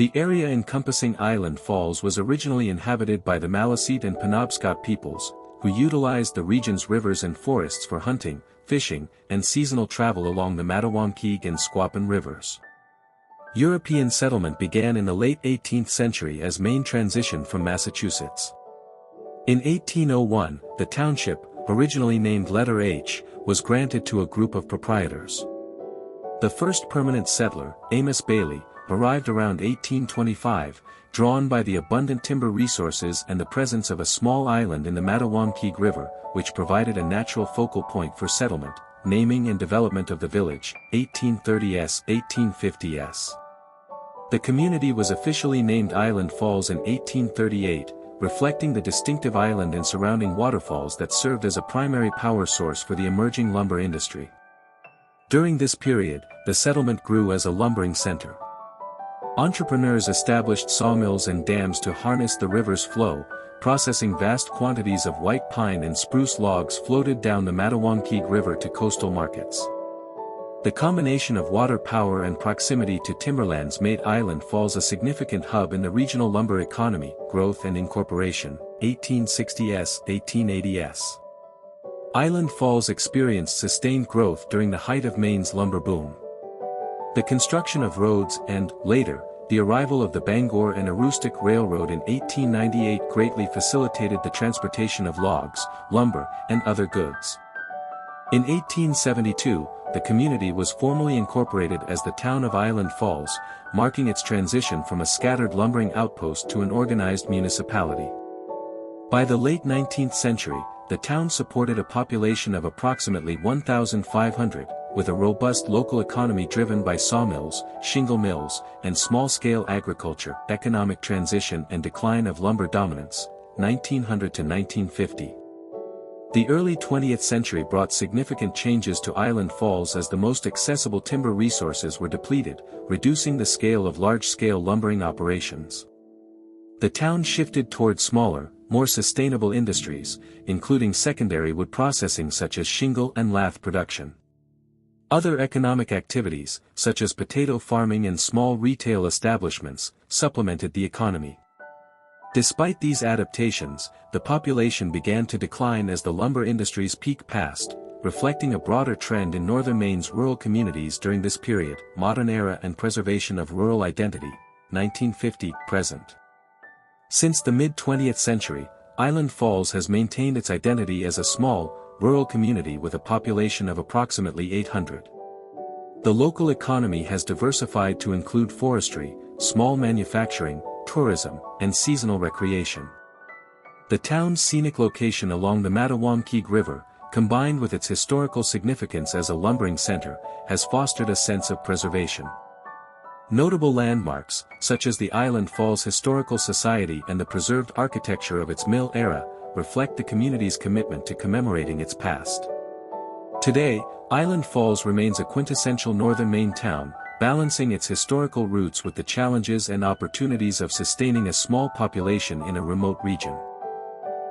The area encompassing Island Falls was originally inhabited by the Maliseet and Penobscot peoples, who utilized the region's rivers and forests for hunting, fishing, and seasonal travel along the Mattawamkeag and Squapan rivers. European settlement began in the late 18th century as Maine transitioned from Massachusetts. In 1801, the township, originally named Letter H, was granted to a group of proprietors. The first permanent settler, Amos Bailey, arrived around 1825, drawn by the abundant timber resources and the presence of a small island in the Mattawamkeag River, which provided a natural focal point for settlement, naming and development of the village, 1830s-1850s. The community was officially named Island Falls in 1838, reflecting the distinctive island and surrounding waterfalls that served as a primary power source for the emerging lumber industry. During this period, the settlement grew as a lumbering center. Entrepreneurs established sawmills and dams to harness the river's flow, processing vast quantities of white pine and spruce logs floated down the Mattawamkeag River to coastal markets. The combination of water power and proximity to timberlands made Island Falls a significant hub in the regional lumber economy, growth and incorporation, 1860s-1880s. Island Falls experienced sustained growth during the height of Maine's lumber boom. The construction of roads and, later, the arrival of the Bangor and Aroostook Railroad in 1898 greatly facilitated the transportation of logs, lumber, and other goods. In 1872, the community was formally incorporated as the town of Island Falls, marking its transition from a scattered lumbering outpost to an organized municipality. By the late 19th century, the town supported a population of approximately 1,500, with a robust local economy driven by sawmills, shingle mills, and small-scale agriculture. Economic transition and decline of lumber dominance, 1900 to 1950. The early 20th century brought significant changes to Island Falls as the most accessible timber resources were depleted, reducing the scale of large-scale lumbering operations. The town shifted toward smaller, more sustainable industries, including secondary wood processing such as shingle and lath production. Other economic activities, such as potato farming and small retail establishments, supplemented the economy. Despite these adaptations, the population began to decline as the lumber industry's peak passed, reflecting a broader trend in northern Maine's rural communities during this period. Modern era and preservation of rural identity, 1950-present. Since the mid-20th century, Island Falls has maintained its identity as a small, rural community with a population of approximately 800. The local economy has diversified to include forestry, small manufacturing, tourism, and seasonal recreation. The town's scenic location along the Mattawamkeag River, combined with its historical significance as a lumbering center, has fostered a sense of preservation. Notable landmarks, such as the Island Falls Historical Society and the preserved architecture of its mill era, reflect the community's commitment to commemorating its past. Today, Island Falls remains a quintessential northern Maine town, balancing its historical roots with the challenges and opportunities of sustaining a small population in a remote region.